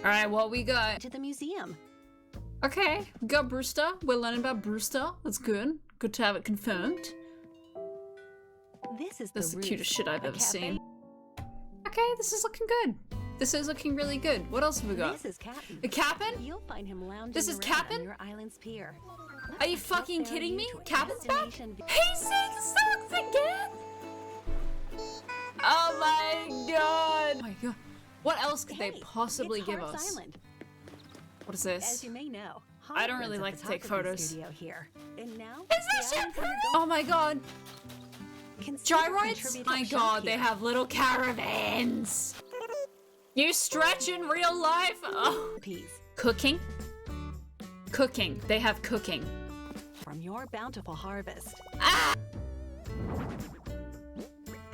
Alright, what we got? To the museum. Okay, we got Brewster. We're learning about Brewster. That's good. Good to have it confirmed. This is the cutest shit I've ever cafe. seen. Okay, this is looking good. This is looking really good. What else have we got? This is Captain. The Captain? You'll find him lounging This is around Captain? on your island's pier. Are you fucking kidding me? Captain's back? Destination- He sings songs again! Oh my god! Oh my god. What else could they Hey, possibly it's give Harp's us? Island. What is As this? you may know, I don't Harp really runs a like to take photography photos. studio here. And now, Is this the your island's undergoing- Oh my god. Consider Gyroids? contributing My a shop god, they here. have little caravans. You stretch in real life? Oh. Peas Cooking? Cooking. They have cooking. from your bountiful harvest. Ah!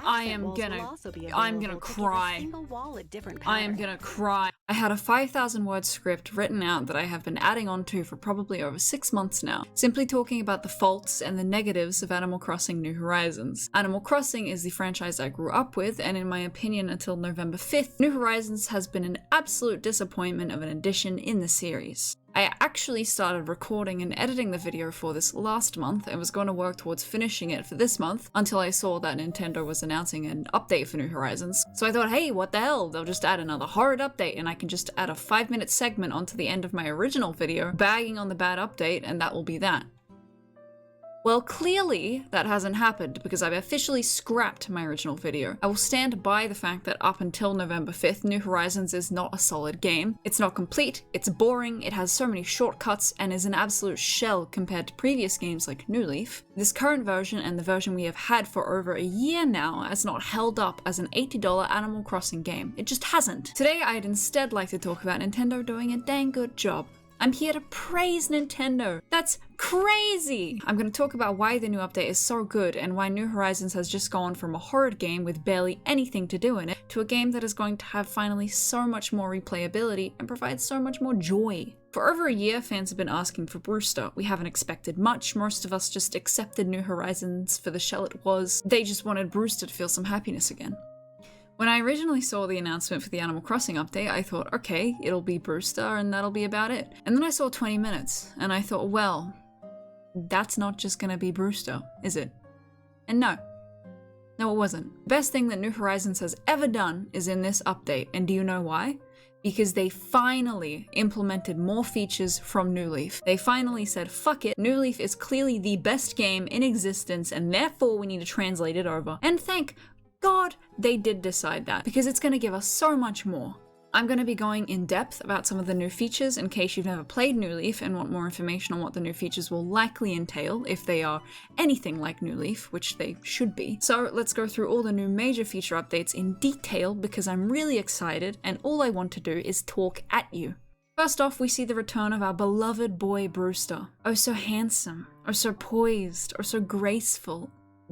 I Accent am walls gonna- will also be I'm gonna available to give a cry. single wall a different I am pattern. gonna cry. I had a 5,000 word script written out that I have been adding on to for probably over 6 months now, simply talking about the faults and the negatives of Animal Crossing New Horizons. Animal Crossing is the franchise I grew up with, and in my opinion until November 5th, New Horizons has been an absolute disappointment of an addition in the series. I actually started recording and editing the video for this last month and was going to work towards finishing it for this month until I saw that Nintendo was announcing an update for New Horizons. So I thought, hey, what the hell? They'll just add another horrid update and I can just add a 5-minute segment onto the end of my original video, bagging on the bad update, and that will be that. Well, clearly that hasn't happened because I've officially scrapped my original video. I will stand by the fact that up until November 5th, New Horizons is not a solid game. It's not complete, it's boring, it has so many shortcuts, and is an absolute shell compared to previous games like New Leaf. This current version and the version we have had for over a year now has not held up as an $80 Animal Crossing game. It just hasn't. Today I'd instead like to talk about Nintendo doing a dang good job. I'm here to praise Nintendo. That's crazy! I'm going to talk about why the new update is so good and why New Horizons has just gone from a horrid game with barely anything to do in it to a game that is going to have finally so much more replayability and provide so much more joy. For over a year, fans have been asking for Brewster. We haven't expected much. Most of us just accepted New Horizons for the shell it was. They just wanted Brewster to feel some happiness again. When I originally saw the announcement for the Animal Crossing update, I thought, okay, it'll be Brewster and that'll be about it. And then I saw 20 minutes, and I thought, well, that's not just gonna be Brewster, is it? And no. No, it wasn't. The best thing that New Horizons has ever done is in this update, and do you know why? Because they finally implemented more features from New Leaf. They finally said, fuck it, New Leaf is clearly the best game in existence, and therefore we need to translate it over. And thank God they did decide that, because it's going to give us so much more. I'm going to be going in depth about some of the new features in case you've never played New Leaf and want more information on what the new features will likely entail if they are anything like New Leaf, which they should be. So let's go through all the new major feature updates in detail because I'm really excited and all I want to do is talk at you. First off, we see the return of our beloved boy Brewster. Oh so handsome, oh so poised, oh so graceful.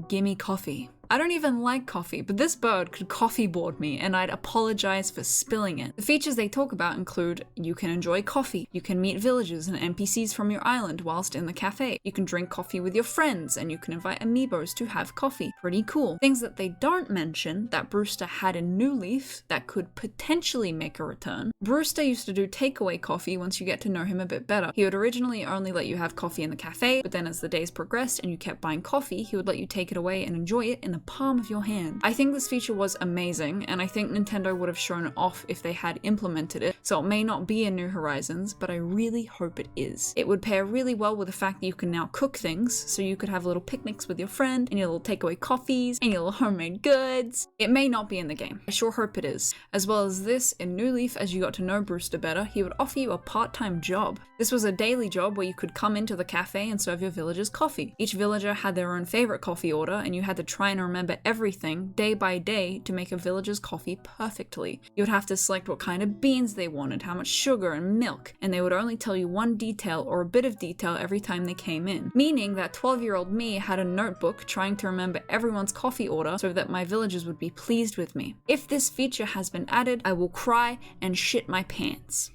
Gimme coffee. I don't even like coffee, but this bird could coffee board me and I'd apologize for spilling it. The features they talk about include you can enjoy coffee, you can meet villagers and NPCs from your island whilst in the cafe, you can drink coffee with your friends, and you can invite amiibos to have coffee. Pretty cool. Things that they don't mention that Brewster had in New Leaf that could potentially make a return. Brewster used to do takeaway coffee once you get to know him a bit better. He would originally only let you have coffee in the cafe, but then as the days progressed and you kept buying coffee, he would let you take it away and enjoy it in the palm of your hand. I think this feature was amazing, and I think Nintendo would have shown it off if they had implemented it, so it may not be in New Horizons, but I really hope it is. It would pair really well with the fact that you can now cook things, so you could have little picnics with your friend, and your little takeaway coffees, and your little homemade goods. It may not be in the game. I sure hope it is. As well as this, in New Leaf, as you got to know Brewster better, he would offer you a part-time job. This was a daily job where you could come into the cafe and serve your villagers coffee. Each villager had their own favorite coffee order, and you had to try and remember everything day by day to make a villager's coffee perfectly. You would have to select what kind of beans they wanted, how much sugar and milk, and they would only tell you one detail or a bit of detail every time they came in. Meaning that 12-year-old me had a notebook trying to remember everyone's coffee order so that my villagers would be pleased with me. If this feature has been added, I will cry and shit my pants.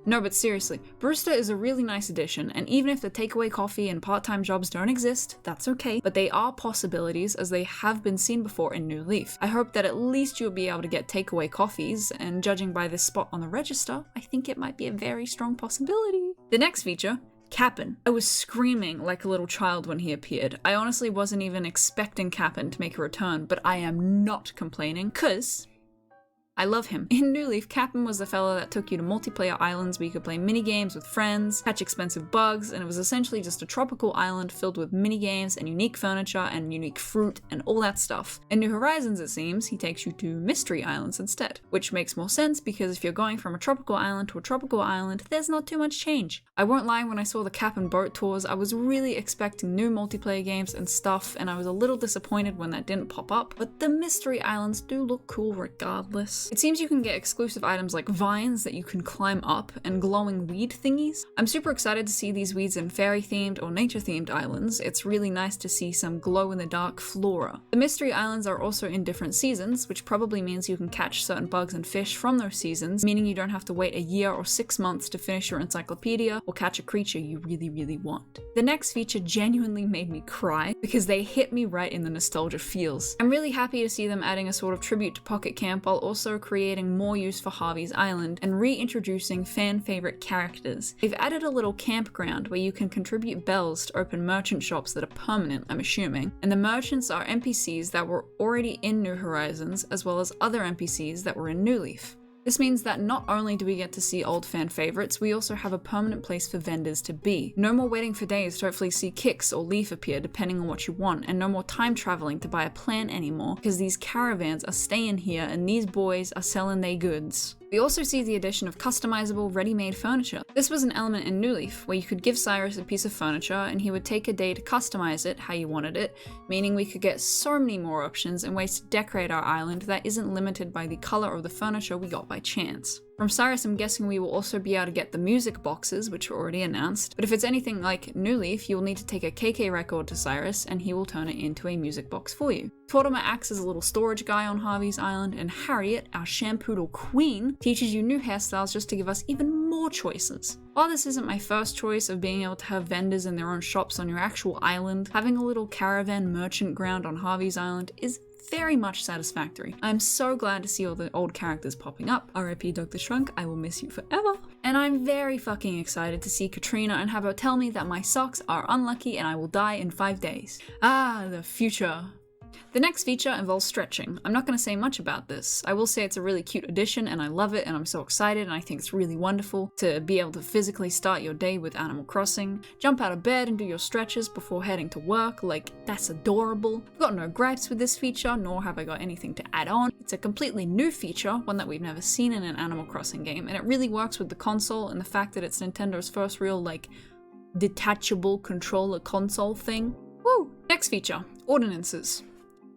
No, but seriously, Brewster is a really nice addition, and even if the takeaway coffee and part-time jobs don't exist, that's okay, but they are possibilities as they have been seen before in New Leaf. I hope that at least you'll be able to get takeaway coffees, and judging by this spot on the register, I think it might be a very strong possibility. The next feature, Cap'n. I was screaming like a little child when he appeared. I honestly wasn't even expecting Cap'n to make a return, but I am not complaining, 'cause I love him. In New Leaf, Cap'n was the fella that took you to multiplayer islands where you could play mini-games with friends, catch expensive bugs, and it was essentially just a tropical island filled with mini-games and unique furniture and unique fruit and all that stuff. In New Horizons, it seems, he takes you to mystery islands instead, which makes more sense because if you're going from a tropical island to a tropical island, there's not too much change. I won't lie, when I saw the Cap'n boat tours, I was really expecting new multiplayer games and stuff, and I was a little disappointed when that didn't pop up, but the mystery islands do look cool regardless. It seems you can get exclusive items like vines that you can climb up and glowing weed thingies. I'm super excited to see these weeds in fairy-themed or nature-themed islands. It's really nice to see some glow-in-the-dark flora. The mystery islands are also in different seasons, which probably means you can catch certain bugs and fish from those seasons, meaning you don't have to wait a year or 6 months to finish your encyclopedia or catch a creature you really, really want. The next feature genuinely made me cry because they hit me right in the nostalgia feels. I'm really happy to see them adding a sort of tribute to Pocket Camp while also creating more use for Harvey's Island and reintroducing fan favorite characters. They've added a little campground where you can contribute bells to open merchant shops that are permanent, I'm assuming, and the merchants are NPCs that were already in New Horizons as well as other NPCs that were in New Leaf. This means that not only do we get to see old fan favorites, we also have a permanent place for vendors to be. No more waiting for days to hopefully see Kix or Leaf appear depending on what you want, and no more time traveling to buy a plant anymore, because these caravans are staying here and these boys are selling their goods. We also see the addition of customizable, ready-made furniture. This was an element in New Leaf, where you could give Cyrus a piece of furniture and he would take a day to customize it how you wanted it, meaning we could get so many more options and ways to decorate our island that isn't limited by the color of the furniture we got by chance. From Cyrus, I'm guessing we will also be able to get the music boxes, which were already announced, but if it's anything like New Leaf, you'll need to take a KK record to Cyrus and he will turn it into a music box for you. Tortimer acts as a little storage guy on Harvey's Island, and Harriet, our shampoodle queen, teaches you new hairstyles just to give us even more choices. While this isn't my first choice of being able to have vendors in their own shops on your actual island, having a little caravan merchant ground on Harvey's Island is very much satisfactory. I'm so glad to see all the old characters popping up. R.I.P. Dr. Shrunk, I will miss you forever. And I'm very fucking excited to see Katrina and have her tell me that my socks are unlucky and I will die in 5 days. Ah, the future. The next feature involves stretching. I'm not going to say much about this. I will say it's a really cute addition and I love it and I'm so excited and I think it's really wonderful to be able to physically start your day with Animal Crossing, jump out of bed and do your stretches before heading to work. Like, that's adorable. I've got no gripes with this feature, nor have I got anything to add on. It's a completely new feature, one that we've never seen in an Animal Crossing game, and it really works with the console and the fact that it's Nintendo's first real, like, detachable controller console thing. Woo! Next feature, ordinances.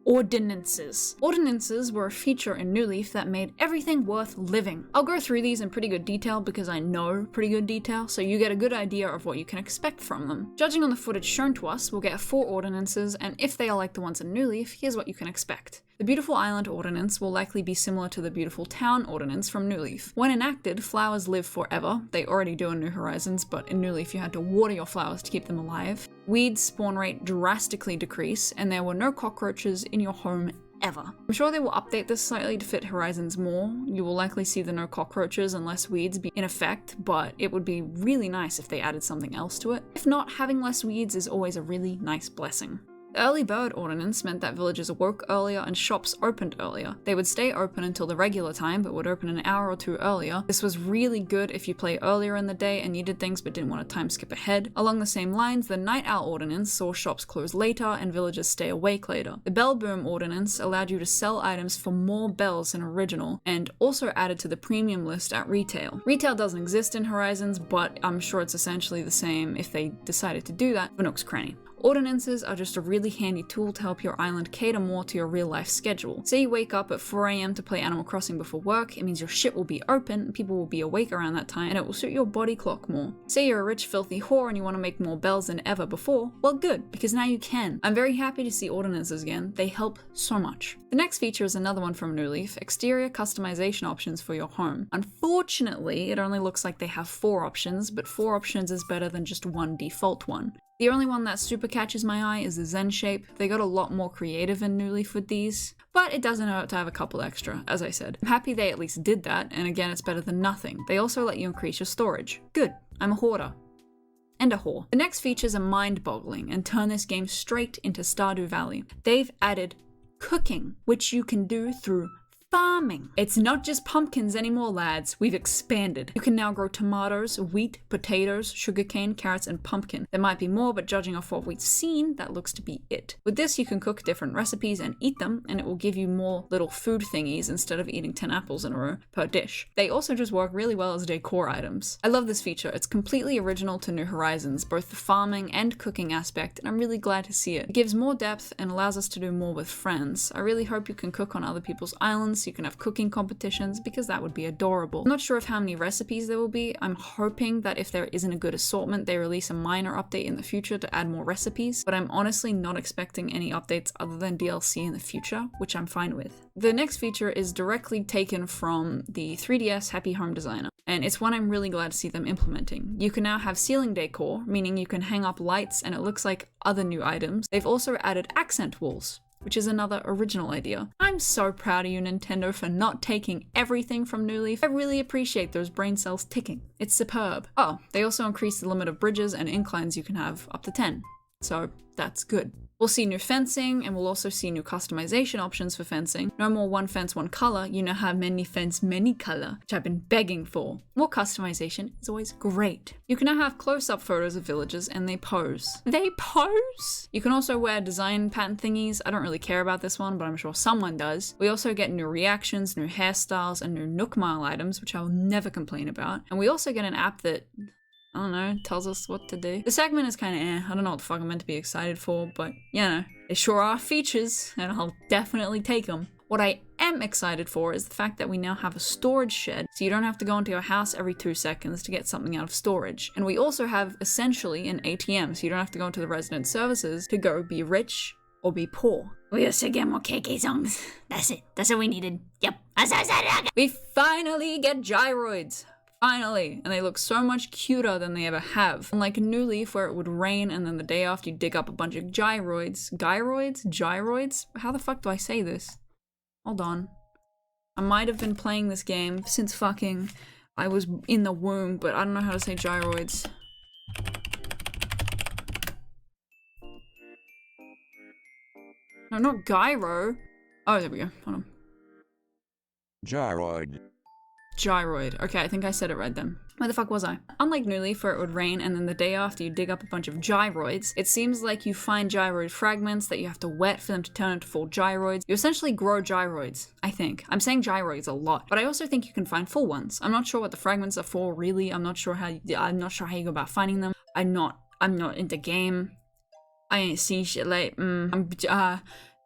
Ordinances were a feature in New Leaf that made everything worth living. I'll go through these in pretty good detail because I know pretty good detail, so you get a good idea of what you can expect from them. Judging on the footage shown to us, we'll get 4 ordinances, and if they are like the ones in New Leaf, here's what you can expect. The Beautiful Island Ordinance will likely be similar to the Beautiful Town Ordinance from New Leaf. When enacted, flowers live forever. They already do in New Horizons, but in New Leaf you had to water your flowers to keep them alive. Weeds spawn rate drastically decrease, and there were no cockroaches in your home ever. I'm sure they will update this slightly to fit Horizons more. You will likely see the no cockroaches and less weeds be in effect, but it would be really nice if they added something else to it. If not, having less weeds is always a really nice blessing. The Early Bird Ordinance meant that villagers awoke earlier and shops opened earlier. They would stay open until the regular time, but would open an hour or 2 earlier. This was really good if you play earlier in the day and needed things but didn't want to time skip ahead. Along the same lines, the Night Owl Ordinance saw shops close later and villagers stay awake later. The Bell Boom Ordinance allowed you to sell items for more bells than original, and also added to the premium list at retail. Retail doesn't exist in Horizons, but I'm sure it's essentially the same if they decided to do that for Nook's Cranny. Ordinances are just a really handy tool to help your island cater more to your real life schedule. Say you wake up at 4 AM to play Animal Crossing before work, it means your shit will be open, people will be awake around that time, and it will suit your body clock more. Say you're a rich filthy whore and you want to make more bells than ever before, well good, because now you can. I'm very happy to see ordinances again, they help so much. The next feature is another one from New Leaf, exterior customization options for your home. Unfortunately, it only looks like they have 4 options, but 4 options is better than just one default one. The only one that super catches my eye is the Zen shape. They got a lot more creative in New Leaf with these, but it doesn't hurt to have a couple extra, as I said. I'm happy they at least did that, and again, it's better than nothing. They also let you increase your storage. Good, I'm a hoarder. And a whore. The next features are mind-boggling and turn this game straight into Stardew Valley. They've added cooking, which you can do through farming. It's not just pumpkins anymore, lads. We've expanded. You can now grow tomatoes, wheat, potatoes, sugarcane, carrots, and pumpkin. There might be more, but judging off what we've seen, that looks to be it. With this, you can cook different recipes and eat them, and it will give you more little food thingies instead of eating 10 apples in a row per dish. They also just work really well as decor items. I love this feature. It's completely original to New Horizons, both the farming and cooking aspect, and I'm really glad to see it. It gives more depth and allows us to do more with friends. I really hope you can cook on other people's islands, so you can have cooking competitions, because that would be adorable. I'm not sure of how many recipes there will be. I'm hoping that if there isn't a good assortment, they release a minor update in the future to add more recipes, but I'm honestly not expecting any updates other than DLC in the future, which I'm fine with. The next feature is directly taken from the 3DS Happy Home Designer, and it's one I'm really glad to see them implementing. You can now have ceiling decor, meaning you can hang up lights and it looks like other new items. They've also added accent walls, which is another original idea. I'm so proud of you, Nintendo, for not taking everything from New Leaf. I really appreciate those brain cells ticking. It's superb. Oh, they also increased the limit of bridges and inclines you can have up to 10. So that's good. We'll see new fencing, and we'll also see new customization options for fencing. No more one fence, one color. You now have many fence, many color, which I've been begging for. More customization is always great. You can now have close-up photos of villagers, and they pose. They pose? You can also wear design pattern thingies. I don't really care about this one, but I'm sure someone does. We also get new reactions, new hairstyles, and new Nook Mile items, which I will never complain about. And we also get an app that, I don't know, tells us what to do. The segment is kind of I don't know what the fuck I'm meant to be excited for, but you know, they sure are features, and I'll definitely take them. What I am excited for is the fact that we now have a storage shed, so you don't have to go into your house every 2 seconds to get something out of storage. And we also have essentially an ATM, so you don't have to go into the resident services to go be rich or be poor. We also get more KK songs. That's it. That's what we needed. Yep. We finally get gyroids. Finally, and they look so much cuter than they ever have. Unlike New Leaf, where it would rain and then the day after you dig up a bunch of gyroids. Gyroids? How the fuck do I say this? Hold on. I might have been playing this game since fucking I was in the womb, but I don't know how to say gyroids. No, not gyro. Oh, there we go. Hold on. Gyroid. Gyroid. Okay, I think I said it right then. Where the fuck was I? Unlike New Leaf, where it would rain and then the day after you dig up a bunch of gyroids, it seems like you find gyroid fragments that you have to wet for them to turn into full gyroids. You essentially grow gyroids, I think. I'm saying gyroids a lot, but I also think you can find full ones. I'm not sure what the fragments are for, really. I'm not sure how you go about finding them. I'm not into game. I ain't seen shit like,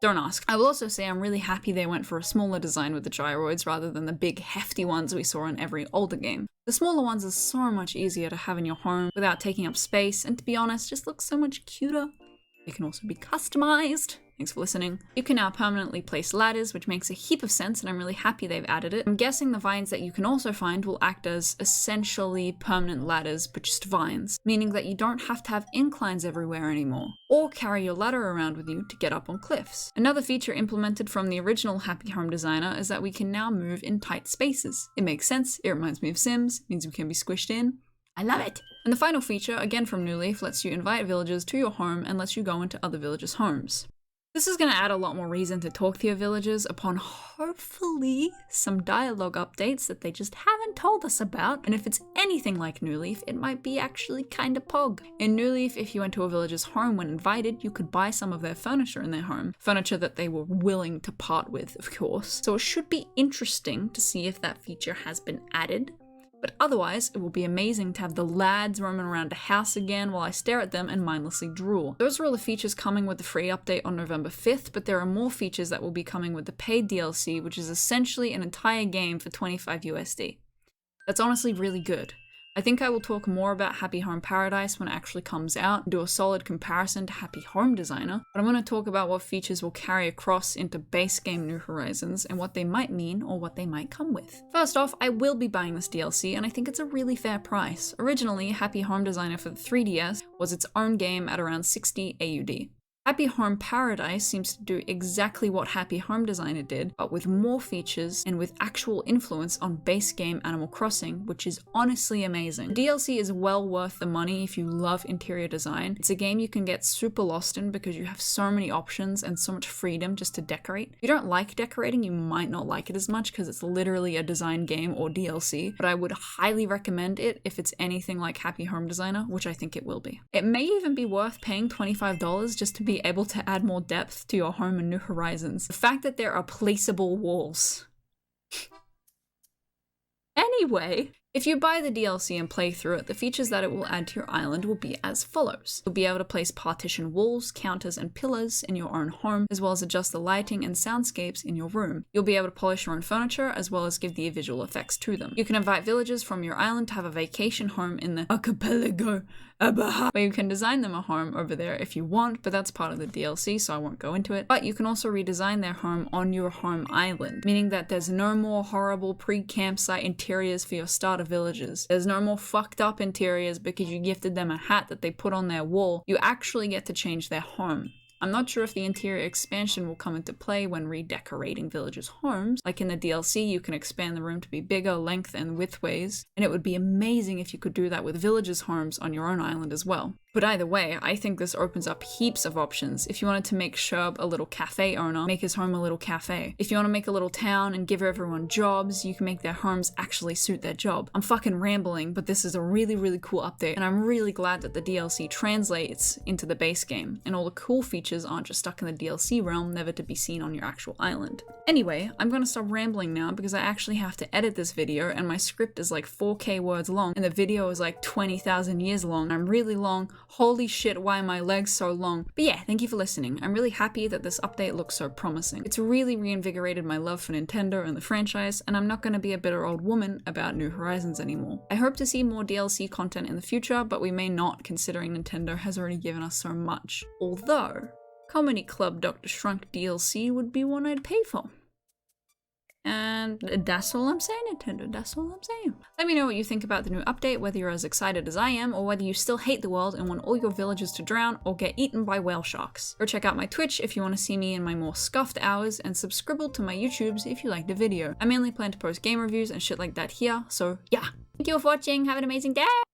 don't ask. I will also say I'm really happy they went for a smaller design with the gyroids rather than the big hefty ones we saw in every older game. The smaller ones are so much easier to have in your home without taking up space, and to be honest, just look so much cuter. They can also be customized. Thanks for listening. You can now permanently place ladders, which makes a heap of sense, and I'm really happy they've added it. I'm guessing the vines that you can also find will act as essentially permanent ladders, but just vines, meaning that you don't have to have inclines everywhere anymore, or carry your ladder around with you to get up on cliffs. Another feature implemented from the original Happy Home Designer is that we can now move in tight spaces. It makes sense, it reminds me of Sims, means we can be squished in. I love it. And the final feature, again from New Leaf, lets you invite villagers to your home and lets you go into other villagers' homes. This is going to add a lot more reason to talk to your villagers upon hopefully some dialogue updates that they just haven't told us about, and if it's anything like New Leaf, it might be actually kinda pog. In New Leaf, if you went to a villager's home when invited, you could buy some of their furniture in their home. Furniture that they were willing to part with, of course. So it should be interesting to see if that feature has been added. But otherwise, it will be amazing to have the lads roaming around a house again while I stare at them and mindlessly drool. Those are all the features coming with the free update on November 5th, but there are more features that will be coming with the paid DLC, which is essentially an entire game for 25 USD. That's honestly really good. I think I will talk more about Happy Home Paradise when it actually comes out and do a solid comparison to Happy Home Designer, but I'm going to talk about what features will carry across into base game New Horizons and what they might mean or what they might come with. First off, I will be buying this DLC and I think it's a really fair price. Originally, Happy Home Designer for the 3DS was its own game at around 60 AUD. Happy Home Paradise seems to do exactly what Happy Home Designer did, but with more features and with actual influence on base game Animal Crossing, which is honestly amazing. The DLC is well worth the money if you love interior design. It's a game you can get super lost in because you have so many options and so much freedom just to decorate. If you don't like decorating, you might not like it as much because it's literally a design game or DLC, but I would highly recommend it if it's anything like Happy Home Designer, which I think it will be. It may even be worth paying $25 just to be able to add more depth to your home in New Horizons. The fact that there are placeable walls. Anyway, if you buy the DLC and play through it, the features that it will add to your island will be as follows. You'll be able to place partition walls, counters, and pillars in your own home, as well as adjust the lighting and soundscapes in your room. You'll be able to polish your own furniture, as well as give the visual effects to them. You can invite villagers from your island to have a vacation home in the archipelago, where you can design them a home over there if you want, but that's part of the DLC, so I won't go into it. But you can also redesign their home on your home island, meaning that there's no more horrible pre-campsite interiors for your starter villages. There's no more fucked up interiors because you gifted them a hat that they put on their wall. You actually get to change their home. I'm not sure if the interior expansion will come into play when redecorating villagers' homes. Like in the DLC, you can expand the room to be bigger length and widthways, and it would be amazing if you could do that with villagers' homes on your own island as well. But either way, I think this opens up heaps of options. If you wanted to make Sherb a little cafe owner, make his home a little cafe. If you want to make a little town and give everyone jobs, you can make their homes actually suit their job. I'm fucking rambling, but this is a really, really cool update, and I'm really glad that the DLC translates into the base game, and all the cool features aren't just stuck in the DLC realm, never to be seen on your actual island. Anyway, I'm gonna stop rambling now because I actually have to edit this video, and my script is like 4K words long, and the video is like 20,000 years long. I'm really long. Holy shit, why are my legs so long? But yeah, thank you for listening. I'm really happy that this update looks so promising. It's really reinvigorated my love for Nintendo and the franchise, and I'm not gonna be a bitter old woman about New Horizons anymore. I hope to see more DLC content in the future, but we may not, considering Nintendo has already given us so much. Although, Comedy Club Dr. Shrunk DLC would be one I'd pay for. And that's all I'm saying, Nintendo, that's all I'm saying. Let me know what you think about the new update, whether you're as excited as I am, or whether you still hate the world and want all your villagers to drown or get eaten by whale sharks. Go check out my Twitch if you want to see me in my more scuffed hours, and subscribe to my YouTubes if you like the video. I mainly plan to post game reviews and shit like that here, so yeah. Thank you for watching, have an amazing day!